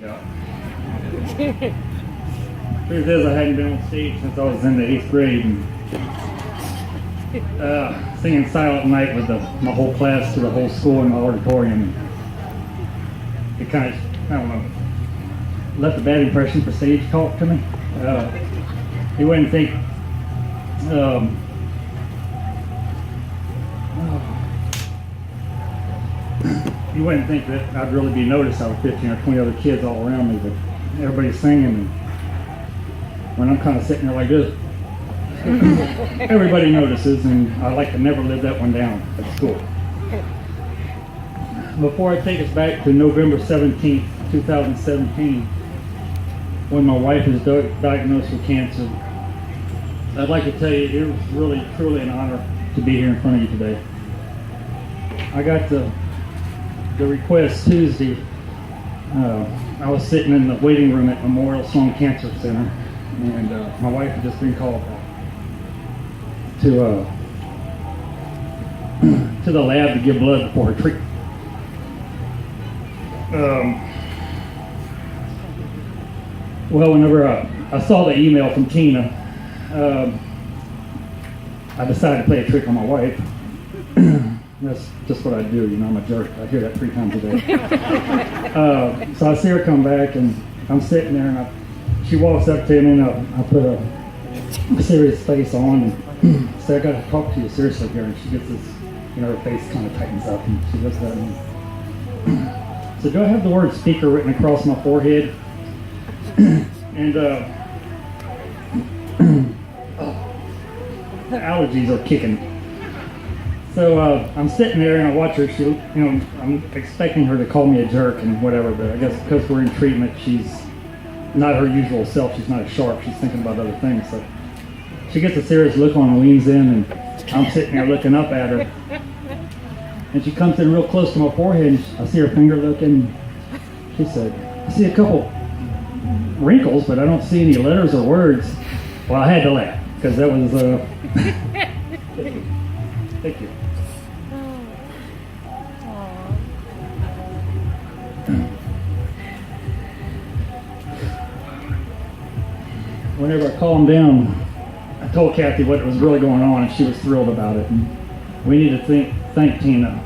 Yeah. Truth is, I hadn't been on stage since I was in the 8th grade. And, singing Silent Night with my whole class to the whole school in the auditorium. It kind of, I don't know, left a bad impression for stage talk to me. You wouldn't think, you wouldn't think that I'd really be noticed out of 15 or 20 other kids all around me, but everybody's singing, and when I'm kind of sitting there like this, everybody notices, and I like to never live that one down at school. Before I take us back to November 17th, 2017, when my wife was diagnosed with cancer, I'd like to tell you it was really, truly an honor to be here in front of you today. I got the request Tuesday. I was sitting in the waiting room at Memorial Sloan Cancer Center, and my wife had just been called to the lab to give blood before her treatment. Well, whenever I saw the email from Tina, I decided to play a trick on my wife. That's just what I do, you know, I'm a jerk. I hear that 3 times a day. So I see her come back, and I'm sitting there, and she walks up to me, and I put a serious face on, and say, I got to talk to you seriously here. And she gets this, you know, her face kind of tightens up, and she looks at me. So do I have the word speaker written across my forehead? And the allergies are kicking. So I'm sitting there and I watch her. She, you know, I'm expecting her to call me a jerk and whatever, but I guess because we're in treatment, she's not her usual self. She's not as sharp. She's thinking about other things. So she gets a serious look on and leans in, and I'm sitting there looking up at her. And she comes in real close to my forehead, and I see her finger looking. She said, I see a couple wrinkles, but I don't see any letters or words. Well, I had to laugh, because that was, thank you. Whenever I calmed down, I told Kathy what was really going on, and she was thrilled about it. And we need to thank Tina.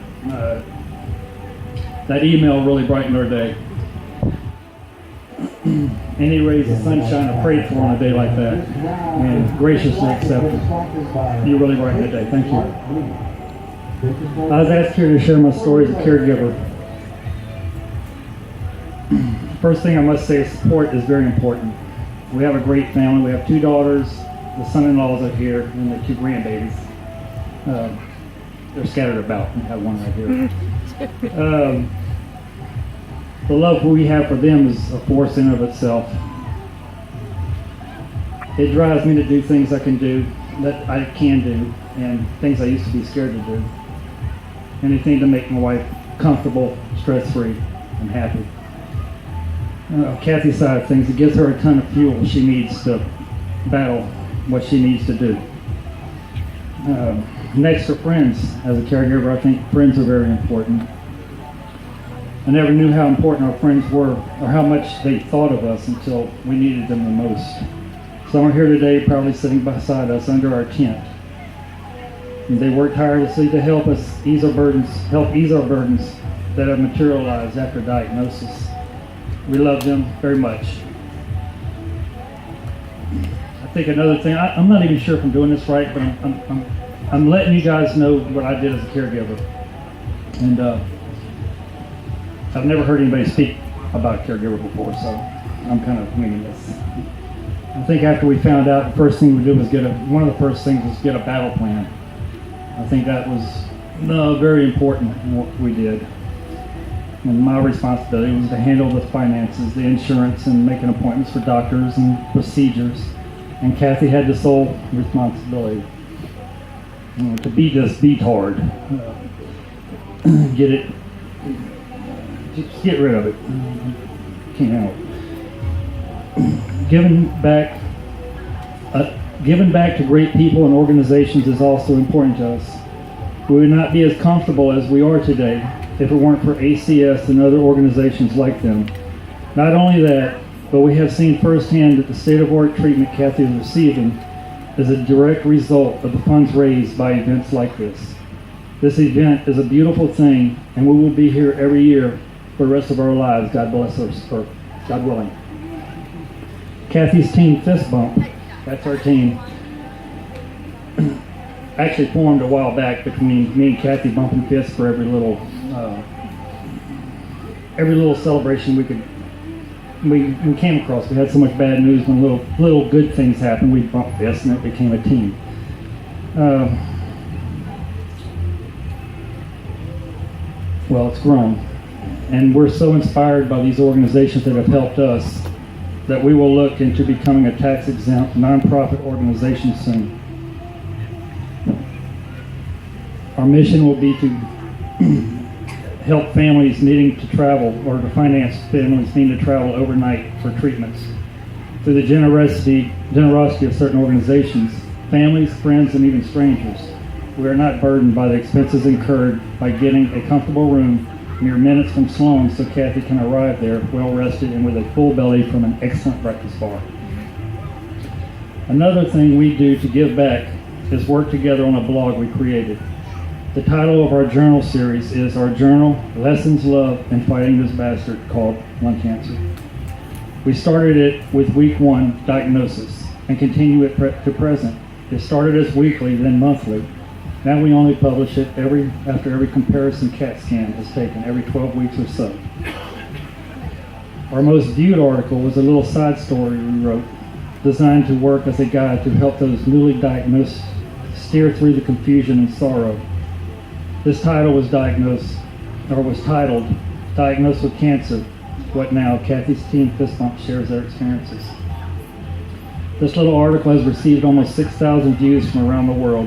That email really brightened our day. Any rays of sunshine I prayed for on a day like that, and graciously accepted. You really brightened the day. Thank you. I was asked here to share my story as a caregiver. First thing I must say is support is very important. We have a great family. We have 2 daughters, the son-in-laws are here, and the 2 grandbabies. They're scattered about. We have one right here. The love we have for them is a force in and of itself. It drives me to do things I can do, that I can do, and things I used to be scared to do. Anything to make my wife comfortable, stress-free, and happy. Kathy's side of things, it gives her a ton of fuel she needs to battle what she needs to do. Next are friends. As a caregiver, I think friends are very important. I never knew how important our friends were or how much they thought of us until we needed them the most. Some are here today, probably sitting beside us under our tent. And they work tirelessly to help us ease our burdens that have materialized after diagnosis. We love them very much. I think another thing, I'm not even sure if I'm doing this right, but I'm letting you guys know what I did as a caregiver. And I've never heard anybody speak about a caregiver before, so I'm kind of winging this. I think after we found out, the first thing we did was one of the first things was get a battle plan. I think that was very important in what we did. And my responsibility was to handle the finances, the insurance, and making appointments for doctors and procedures. And Kathy had the sole responsibility to beat this beat hard. Just get rid of it. Can't handle it. Giving back to great people and organizations is also important to us. We would not be as comfortable as we are today if it weren't for ACS and other organizations like them. Not only that, but we have seen firsthand that the state-of-the-art treatment Kathy is receiving is a direct result of the funds raised by events like this. This event is a beautiful thing, and we will be here every year for the rest of our lives, God bless us, or God willing. Kathy's team fist bump, that's our team, actually formed a while back between me and Kathy bumping fists for every little celebration we came across. We had so much bad news. When little good things happened, we'd bump fists, and it became a team. Well, it's grown, and we're so inspired by these organizations that have helped us that we will look into becoming a tax-exempt nonprofit organization soon. Our mission will be to help families needing to travel, or to finance families needing to travel overnight for treatments. Through the generosity of certain organizations, families, friends, and even strangers, we are not burdened by the expenses incurred by getting a comfortable room mere minutes from Sloan so Kathy can arrive there well rested and with a full belly from an excellent breakfast bar. Another thing we do to give back is work together on a blog we created. The title of our journal series is our journal, Lessons Love in Fighting This Bastard, called Lung Cancer. We started it with week 1 diagnosis and continue it to present. It started as weekly, then monthly. Now we only publish it after every comparison CAT scan is taken, every 12 weeks or so. Our most viewed article was a little side story we wrote, designed to work as a guide to help those newly diagnosed steer through the confusion and sorrow. This title was titled, Diagnosed with Cancer, What Now? Kathy's team fist bump shares their experiences. This little article has received almost 6,000 views from around the world.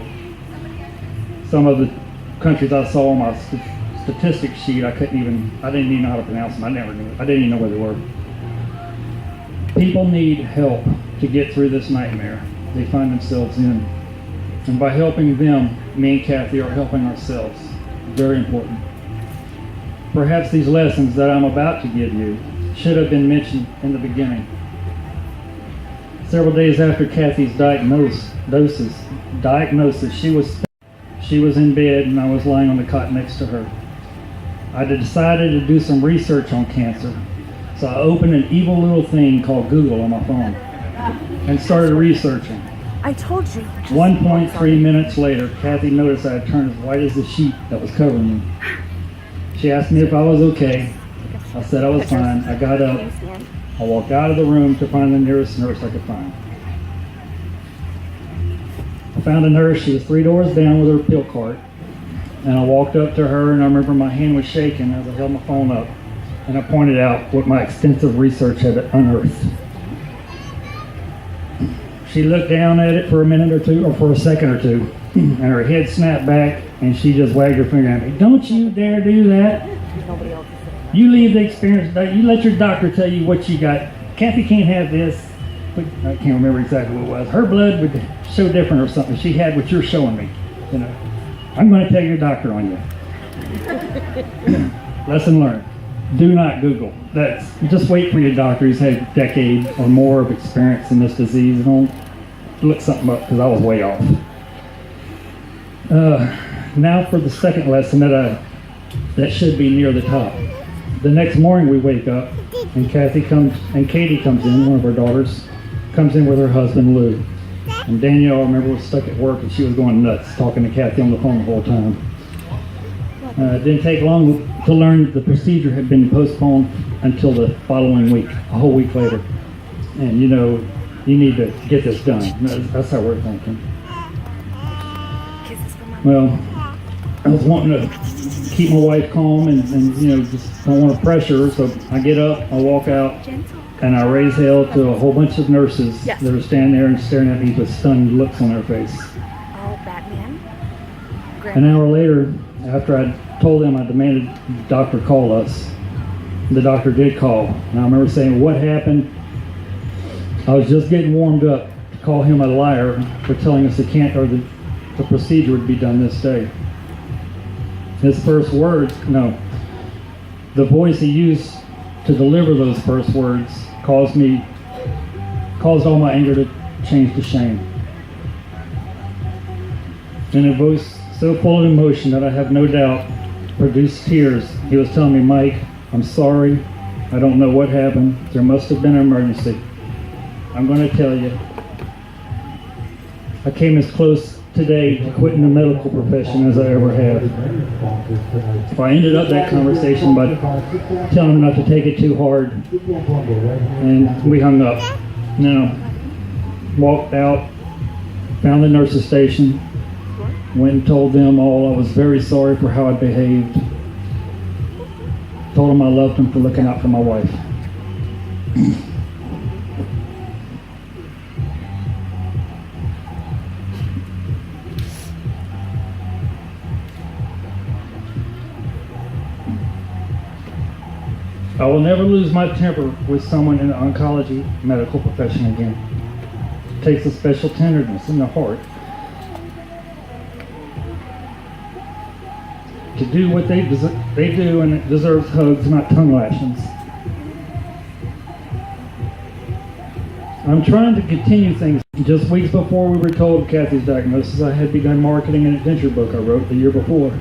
Some of the countries I saw on my statistics sheet, I didn't even know how to pronounce them. I didn't even know where they were. People need help to get through this nightmare they find themselves in. And by helping them, me and Kathy are helping ourselves. Very important. Perhaps these lessons that I'm about to give you should have been mentioned in the beginning. Several days after Kathy's diagnosis, she was in bed and I was lying on the cot next to her. I decided to do some research on cancer, so I opened an evil little thing called Google on my phone and started researching. I told you. 1.3 minutes later, Kathy noticed I had turned as white as the sheet that was covering me. She asked me if I was okay. I said I was fine. I got up. I walked out of the room to find the nearest nurse I could find. I found a nurse. She was 3 doors down with her pill cart. And I walked up to her, and I remember my hand was shaking as I held my phone up. And I pointed out what my extensive research had unearthed. She looked down at it for a minute or two, or for a second or two, and her head snapped back, and she just wagged her finger at me. Don't you dare do that. You leave the experience, you let your doctor tell you what you got. Kathy can't have this. I can't remember exactly what it was. Her blood would show different or something. She had what you're showing me. You know, I'm going to tell your doctor on you. Lesson learned. Do not Google. Just wait for your doctor who's had a decade or more of experience in this disease. Don't look something up, because I was way off. Now for the second lesson that should be near the top. The next morning we wake up and Katie comes in, one of our daughters, comes in with her husband Lou. And Danielle, I remember, was stuck at work and she was going nuts talking to Kathy on the phone the whole time. It didn't take long to learn that the procedure had been postponed until the following week, a whole week later. And you know, you need to get this done. That's how we're thinking. Well, I was wanting to keep my wife calm and you know, just don't want to pressure her, so I get up, I walk out, and I raise hell to a whole bunch of nurses that are standing there and staring at me with stunned looks on their face. Oh, Batman. An hour later, after I told them I demanded the doctor call us, the doctor did call. And I remember saying, what happened? I was just getting warmed up to call him a liar for telling us the procedure would be done this day. His first words, the voice he used to deliver those first words caused all my anger to change to shame. In a voice so full of emotion that I have no doubt produced tears, he was telling me, "Mike, I'm sorry. I don't know what happened. There must have been an emergency. I'm going to tell you. I came as close today to quitting the medical profession as I ever have." So I ended up that conversation by telling him not to take it too hard, and we hung up. Now, walked out, found the nurse's station, went and told them all I was very sorry for how I behaved. Told them I loved them for looking out for my wife. I will never lose my temper with someone in the oncology medical profession again. It takes a special tenderness in the heart to do what they do, and it deserves hugs, not tongue lashings. I'm trying to continue things. Just weeks before we were told Kathy's diagnosis, I had begun marketing an adventure book I wrote the year before.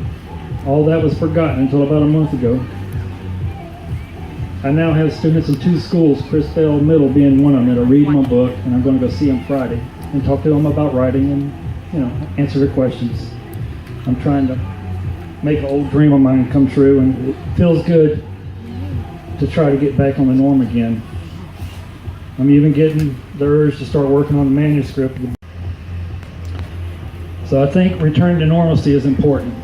All that was forgotten until about a month ago. I now have students in 2 schools, Chrisvale Middle being one of them, that are reading my book, and I'm going to go see them Friday and talk to them about writing and, answer their questions. I'm trying to make an old dream of mine come true, and it feels good to try to get back on the norm again. I'm even getting the urge to start working on the manuscript. So I think returning to normalcy is important.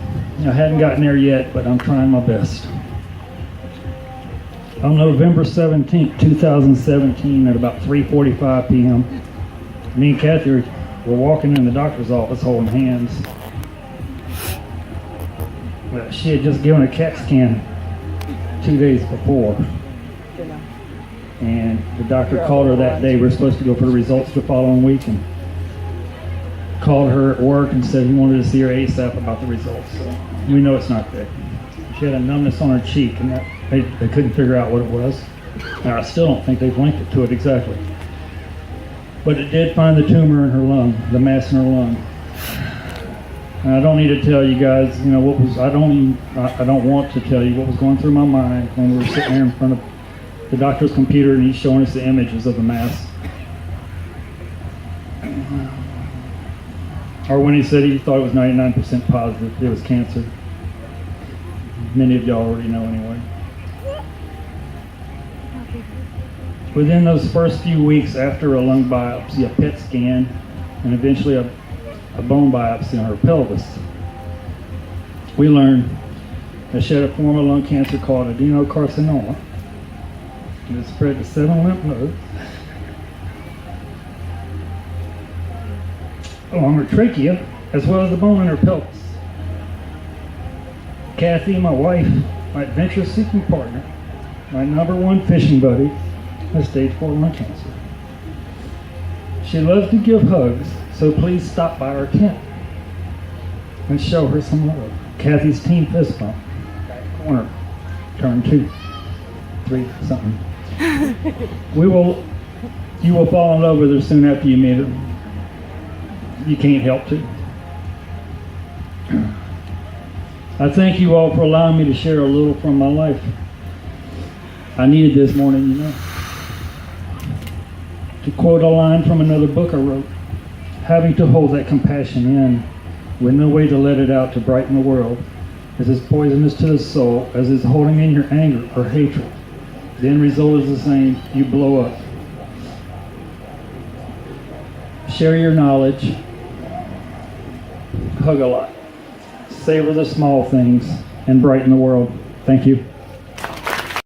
I hadn't gotten there yet, but I'm trying my best. On November 17th, 2017, at about 3:45 p.m., me and Kathy were walking in the doctor's office holding hands. She had just given a CAT scan 2 days before, and the doctor called her that day. We were supposed to go for the results the following week, and called her at work and said he wanted to see her ASAP about the results. So we know it's not good. She had a numbness on her cheek, and they couldn't figure out what it was. Now, I still don't think they've linked it to it exactly. But it did find the tumor in her lung, the mass in her lung. And I don't need to tell you guys, what was, I don't want to tell you what was going through my mind when we were sitting there in front of the doctor's computer and he's showing us the images of the mass. Or when he said he thought it was 99% positive, it was cancer. Many of y'all already know anyway. Within those first few weeks after a lung biopsy, a PET scan, and eventually a bone biopsy on her pelvis, we learned that she had a form of lung cancer called adenocarcinoma. And it spread to 7 lymph nodes along her trachea, as well as the bone in her pelvis. Kathy, my wife, my adventure-seeking partner, my #1 fishing buddy, has stage 4 lung cancer. She loves to give hugs, so please stop by our tent and show her some love. Kathy's team fist bump, back corner, turn 2, 3, something. You will fall in love with her soon after you meet her. You can't help to. I thank you all for allowing me to share a little from my life. I needed this morning, To quote a line from another book I wrote, having to hold that compassion in with no way to let it out to brighten the world is as poisonous to the soul as is holding in your anger or hatred. The end result is the same, you blow up. Share your knowledge, hug a lot, savor the small things, and brighten the world. Thank you.